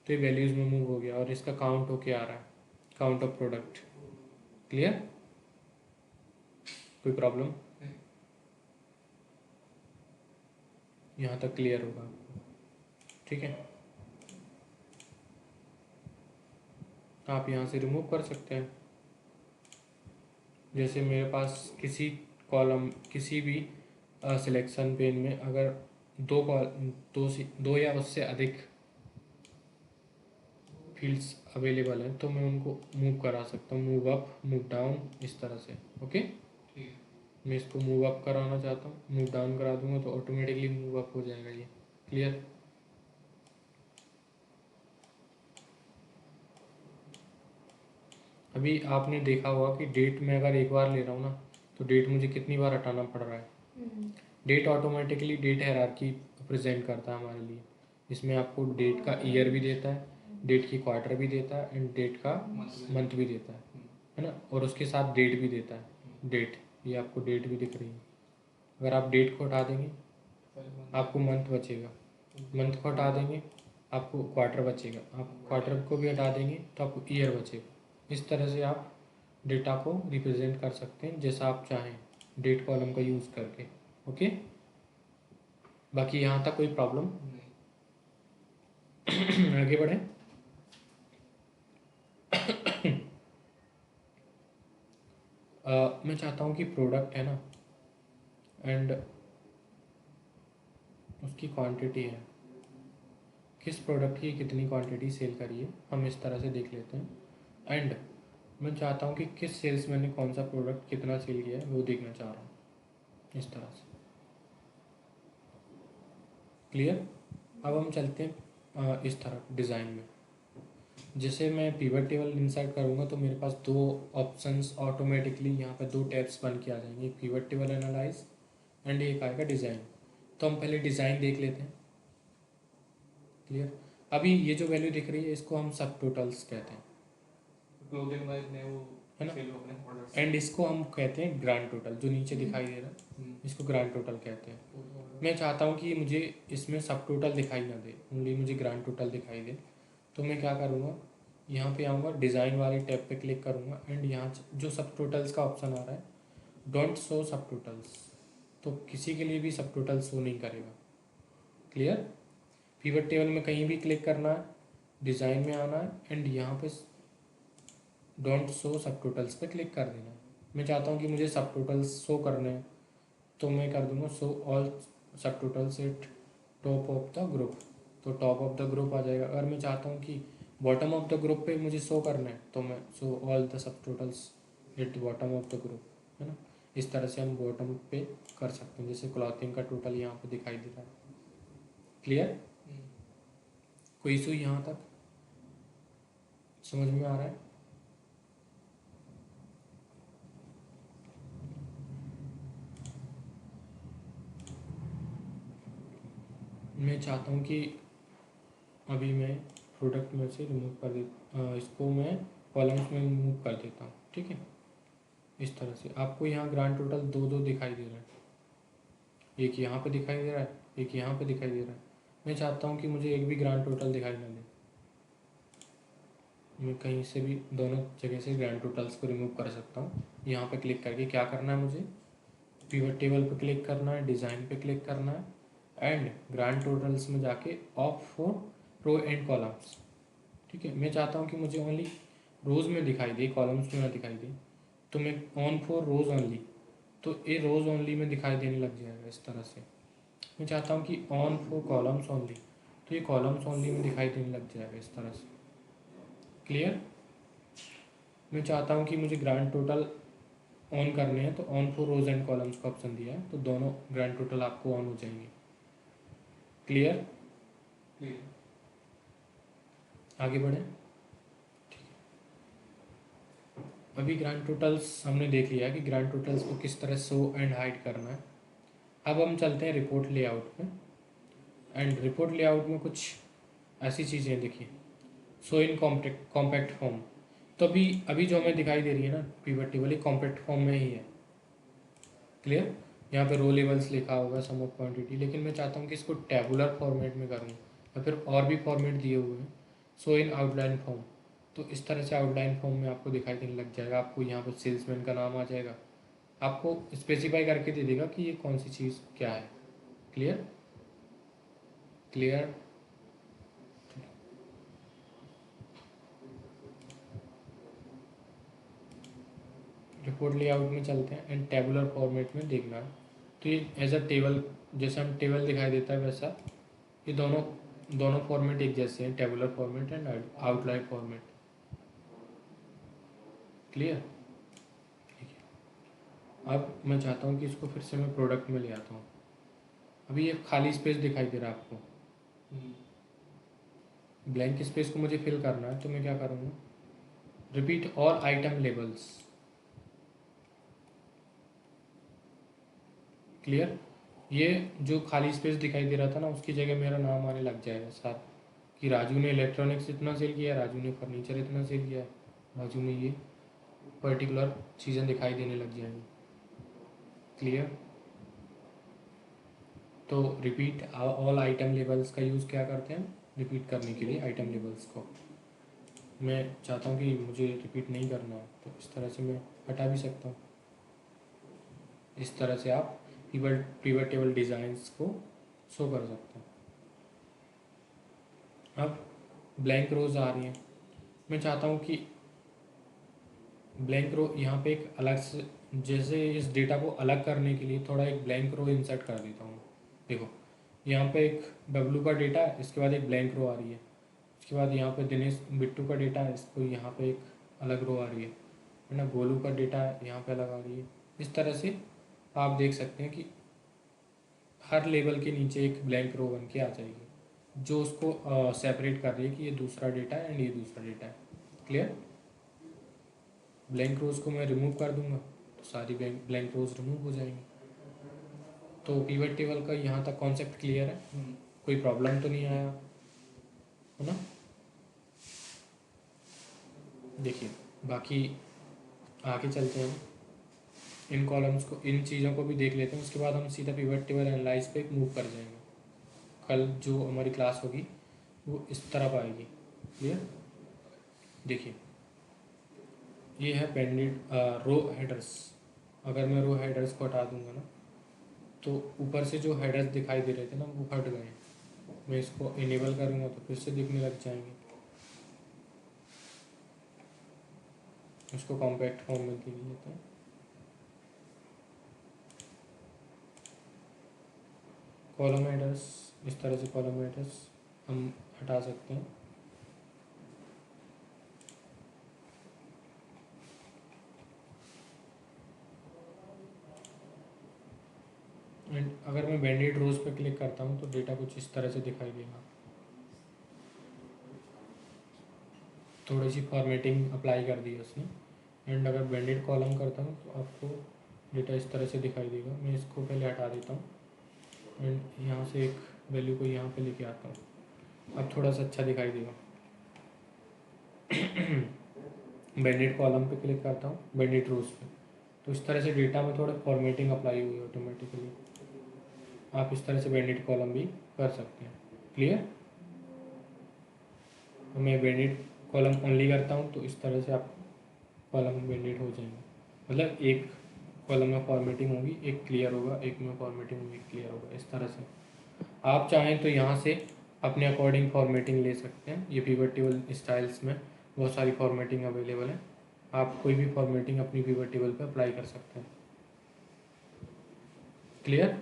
तो ये वैल्यूज़ में मूव हो गया और इसका काउंट होके आ रहा है, काउंट ऑफ प्रोडक्ट। क्लियर? कोई प्रॉब्लम? यहाँ तक क्लियर होगा आपको? ठीक है, आप यहाँ से रिमूव कर सकते हैं। जैसे मेरे पास किसी कॉलम, किसी भी सिलेक्शन पेन में अगर दो या उससे अधिक फील्ड्स अवेलेबल हैं तो मैं उनको मूव करा सकता हूँ, मूव अप, मूव डाउन, इस तरह से। ओके, मैं इसको मूव अप कराना चाहता हूँ, मूव डाउन करा दूंगा तो ऑटोमेटिकली मूव अप हो जाएगा ये। क्लियर? अभी आपने देखा होगा कि डेट में अगर एक बार ले रहा हूँ ना तो डेट मुझे कितनी बार हटाना पड़ रहा है। Date automatically date hierarchy present करता है हमारे लिए, इसमें आपको डेट का ईयर भी देता है, डेट की क्वार्टर भी देता है एंड डेट का मंथ भी देता है ना, और उसके साथ डेट भी देता है। डेट, ये आपको डेट भी दिख रही है। अगर आप डेट को हटा देंगे आपको मंथ बचेगा, मंथ को हटा देंगे आपको क्वार्टर बचेगा, आप क्वार्टर को भी हटा देंगे तो आपको ईयर बचेगा। इस तरह से आप डेटा को रिप्रेजेंट कर सकते हैं जैसा आप चाहें डेट कॉलम का यूज़ करके। ओके, बाकी यहाँ तक कोई प्रॉब्लम? आगे बढ़े। मैं चाहता हूँ कि प्रोडक्ट है ना एंड उसकी क्वांटिटी है, किस प्रोडक्ट की कितनी क्वांटिटी सेल करी है हम इस तरह से देख लेते हैं। एंड मैं चाहता हूँ कि किस सेल्समैन ने कौन सा प्रोडक्ट कितना सेल किया है वो देखना चाह रहा हूँ, इस तरह से। क्लियर? अब हम चलते हैं इस तरह डिज़ाइन में। जैसे मैं पिवट टेबल इंसर्ट करूँगा तो मेरे पास दो ऑप्शंस ऑटोमेटिकली यहाँ पे दो टैब्स बन के आ जाएंगे, एक पिवट टेबल एनालाइज एंड एक आएगा डिज़ाइन। तो हम पहले डिज़ाइन देख लेते हैं। क्लियर? अभी ये जो वैल्यू दिख रही है इसको हम सब टोटल्स कहते हैं, क्लोजिंग में इतने वो है ना? सेल अपने ऑर्डर्स एंड इसको हम कहते हैं ग्रांड टोटल, जो नीचे दिखाई दे रहा है इसको ग्रांड टोटल कहते हैं। मैं चाहता हूँ कि मुझे इसमें सब टोटल दिखाई ना दे, ओनली मुझे ग्रांड टोटल दिखाई दे। तो मैं क्या करूँगा, यहाँ पे आऊँगा डिज़ाइन वाले टैब पे क्लिक करूँगा एंड यहाँ जो सब टोटल्स का ऑप्शन आ रहा है डोंट शो सब टोटल्स, तो किसी के लिए भी सब टोटल शो नहीं करेगा। क्लियर? पिवट टेबल में कहीं भी क्लिक करना है, डिज़ाइन में आना है एंड यहाँ पे डोंट शो सब टोटल्स पे क्लिक कर देना है। मैं चाहता हूँ कि मुझे सब टोटल्स शो करने हैं तो मैं कर दूँगा शो ऑल सब totals eight top of the group, तो टॉप ऑफ द ग्रुप आ जाएगा। अगर मैं चाहता हूँ कि बॉटम ऑफ द ग्रुप पे मुझे शो करना है तो मैं show all the sub totals at bottom of the group, है ना? इस तरह से हम बॉटम पे कर सकते हैं, जैसे क्लॉथिंग का टोटल यहाँ पे दिखाई दे रहा है। क्लियर? कोई इशू यहाँ तक समझ में आ रहा है? मैं चाहता हूँ कि अभी मैं प्रोडक्ट में से रिमूव कर दे, इसको मैं कॉलम्स में रिमूव कर देता हूँ। ठीक है, इस तरह से आपको यहाँ ग्रांड टोटल दो दो दिखाई दे रहा है, एक यहाँ पे दिखाई दे रहा है, एक यहाँ पे दिखाई दे रहा है। मैं चाहता हूँ कि मुझे एक भी ग्रांड टोटल दिखाई ना दे, मैं कहीं से भी दोनों जगह से ग्रांड टोटल्स को रिमूव कर सकता हूँ। यहाँ पे क्लिक करके क्या करना है, मुझे पिवट टेबल पे क्लिक करना है, डिज़ाइन पे क्लिक करना है एंड ग्रांड टोटल्स में जाके off for row and columns. ठीक है, मैं चाहता हूँ कि मुझे ओनली रोज़ में दिखाई दे, कॉलम्स में ना दिखाई दे, तो मैं ऑन फॉर रोज़ ओनली, तो ये रोज़ ओनली में दिखाई देने लग जाएगा इस तरह से। मैं चाहता हूँ कि ऑन फॉर कॉलम्स ओनली, तो ये कॉलम्स ओनली में दिखाई देने लग जाएगा इस तरह से। क्लियर? मैं चाहता हूँ कि मुझे ग्रांड टोटल ऑन करने हैं तो on for rows and columns का ऑप्शन दिया है, तो दोनों ग्रांड टोटल आपको ऑन हो जाएंगे। क्लियर? आगे बढ़े। अभी ग्रांड टोटल्स हमने देख लिया कि ग्रांड टोटल्स को किस तरह शो एंड हाइड करना है। अब हम चलते हैं रिपोर्ट लेआउट में एंड रिपोर्ट लेआउट में कुछ ऐसी चीज़ें देखिए, शो इन कॉम्पैक्ट फॉर्म। तो अभी जो हमें दिखाई दे रही है ना पिवट टेबल, ये कॉम्पैक्ट फॉर्म में ही है। क्लियर? यहाँ पे रो लेवल्स लिखा होगा, सम ऑफ क्वांटिटी, लेकिन मैं चाहता हूँ कि इसको टेबुलर फॉर्मेट में करूँ या फिर और भी फॉर्मेट दिए हुए हैं, सो इन आउटलाइन फॉर्म। तो इस तरह से आउटलाइन फॉर्म में आपको दिखाई देने लग जाएगा। आपको यहाँ पर सेल्समैन का नाम आ जाएगा, आपको स्पेसिफाई करके दे देगा कि ये कौन सी चीज़ क्या है। क्लियर? क्लियर? रिपोर्ट लेआउट में चलते हैं एंड टेबुलर फॉर्मेट में देखना है, तो ये एज अ टेबल, जैसे हम टेबल दिखाई देता है वैसा ये दोनों फॉर्मेट एक जैसे हैं, tabular format and outline format. Clear? ठीक है, अब मैं चाहता हूँ कि इसको फिर से मैं प्रोडक्ट में ले आता हूँ। अभी ये खाली स्पेस दिखाई दे रहा है आपको, ब्लैंक स्पेस को मुझे फिल करना है, तो मैं क्या करूँगा, repeat all item labels. Clear? ये जो खाली स्पेस दिखाई दे रहा था ना उसकी जगह मेरा नाम आने लग जाएगा सर, कि राजू ने इलेक्ट्रॉनिक्स इतना सेल किया, राजू ने फर्नीचर इतना सेल किया, राजू ने ये पर्टिकुलर चीज़ें दिखाई देने लग जाएंगी। क्लियर? तो रिपीट ऑल आइटम लेबल्स का यूज़ क्या करते हैं, रिपीट करने के लिए आइटम लेबल्स को। मैं चाहता हूँ कि मुझे रिपीट नहीं करना है, तो इस तरह से मैं हटा भी सकता हूँ। इस तरह से आप पिवट टेबल डिज़ाइंस को शो कर सकते हैं। अब ब्लैंक रोज आ रही हैं, मैं चाहता हूँ कि ब्लैंक रो यहाँ पे एक अलग से, जैसे इस डेटा को अलग करने के लिए थोड़ा एक ब्लैंक रो इंसर्ट कर देता हूँ। देखो यहाँ पे एक डब्लू का डेटा है, इसके बाद एक ब्लैंक रो आ रही है, इसके बाद यहाँ पे दिनेश बिट्टू का डेटा है, इसको यहाँ पे एक अलग रो आ रही है ना, गोलू का डेटा है यहाँ पे अलग आ रही है। इस तरह से आप देख सकते हैं कि हर लेवल के नीचे एक ब्लैंक रो बन के आ जाएगी, जो उसको सेपरेट कर रही है कि ये दूसरा डेटा है एंड ये दूसरा डेटा है। क्लियर? ब्लैंक रोज को मैं रिमूव कर दूंगा तो सारी ब्लैंक रोज रिमूव हो जाएंगी। तो पिवट टेबल का यहाँ तक कॉन्सेप्ट क्लियर है, कोई प्रॉब्लम तो नहीं आया है ना? देखिए बाकी आगे चलते हैं, इन कॉलम्स को, इन चीज़ों को भी देख लेते हैं, उसके बाद हम सीधा पिवट टेबल एनालाइज पे मूव कर जाएंगे। कल जो हमारी क्लास होगी वो इस तरफ आएगी। क्लियर? देखिए ये है पेंडेड रो हेडर्स। अगर मैं रो हेडर्स को हटा दूंगा ना, तो ऊपर से जो हेडर्स दिखाई दे रहे थे ना वो हट गए। मैं इसको इनेबल करूँगा तो फिर से दिखने लग जाएंगे। इसको कॉम्पैक्ट फॉर्म में देख लेते हैं। कॉलम हेडर्स, इस तरह से कॉलम हेडर्स हम हटा सकते हैं। एंड अगर मैं बैंडेड रोज पे क्लिक करता हूँ तो डेटा कुछ इस तरह से दिखाई देगा। थोड़ी सी फॉर्मेटिंग अप्लाई कर दी है उसने। एंड अगर बैंडेड कॉलम करता हूँ तो आपको डेटा इस तरह से दिखाई देगा। मैं इसको पहले हटा देता हूँ एंड यहाँ से एक वैल्यू को यहाँ पे लेके आता हूँ। अब थोड़ा सा अच्छा दिखाई देगा। बैंडेड कॉलम पे क्लिक करता हूँ, बैंडेड रोज पे, तो इस तरह से डेटा में थोड़ा फॉर्मेटिंग अप्लाई हुई ऑटोमेटिकली। आप इस तरह से बैंडेड कॉलम भी कर सकते हैं। क्लियर? मैं बैंडेड कॉलम ओनली करता हूँ तो इस तरह से आप कॉलम बैंडेड हो जाएंगे। मतलब एक कॉलम में फॉर्मेटिंग होगी, एक क्लियर होगा, एक में फॉर्मेटिंग होगी, क्लियर होगा। इस तरह से आप चाहें तो यहाँ से अपने अकॉर्डिंग फॉर्मेटिंग ले सकते हैं। ये पिवट टेबल स्टाइल्स में बहुत सारी फॉर्मेटिंग अवेलेबल है, आप कोई भी फॉर्मेटिंग अपनी पिवट टेबल पे अप्लाई कर सकते हैं। क्लियर?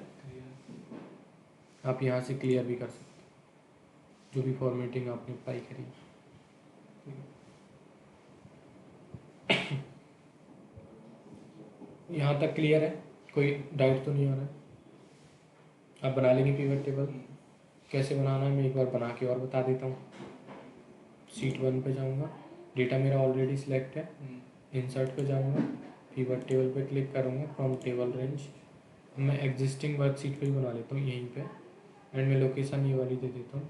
आप यहाँ से क्लियर भी कर सकते हैं जो भी फॉर्मेटिंग आपने अप्लाई करी। यहाँ तक क्लियर है? कोई डाउट तो नहीं हो रहा है? आप बना लेंगे पिवट टेबल? कैसे बनाना है मैं एक बार बना के और बता देता हूँ। शीट 1 पे जाऊँगा, डेटा मेरा ऑलरेडी सिलेक्ट है, इंसर्ट पे जाऊँगा, पिवट टेबल पे क्लिक करूँगा, फ्रॉम टेबल रेंज। मैं एग्जिस्टिंग वर्कशीट पे ही बना लेता हूँ यहीं पे, एंड मैं लोकेशन ये वाली दे देता हूँ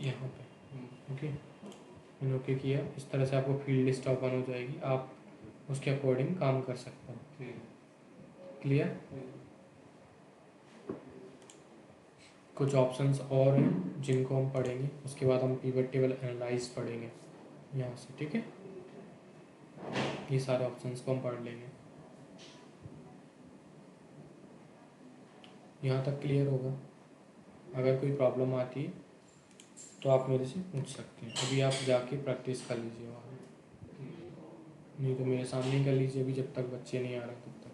यहाँ पे। ओके, मैंने ओके किया। इस तरह से आपको फील्ड लिस्ट ओपन हो जाएगी, आप उसके अकॉर्डिंग काम कर सकते हैं। क्लियर? कुछ ऑप्शंस और हैं जिनको हम पढ़ेंगे, उसके बाद हम पिवट टेबल एनालाइज पढ़ेंगे यहाँ से। ठीक है, ये सारे ऑप्शंस को हम पढ़ लेंगे। यहाँ तक क्लियर होगा? अगर कोई प्रॉब्लम आती है तो आप मेरे से पूछ सकते हैं। अभी आप जाके प्रैक्टिस कर लीजिए वहाँ, नहीं तो मेरे सामने ही कर लीजिए अभी, जब तक बच्चे नहीं आ रहे तब तक।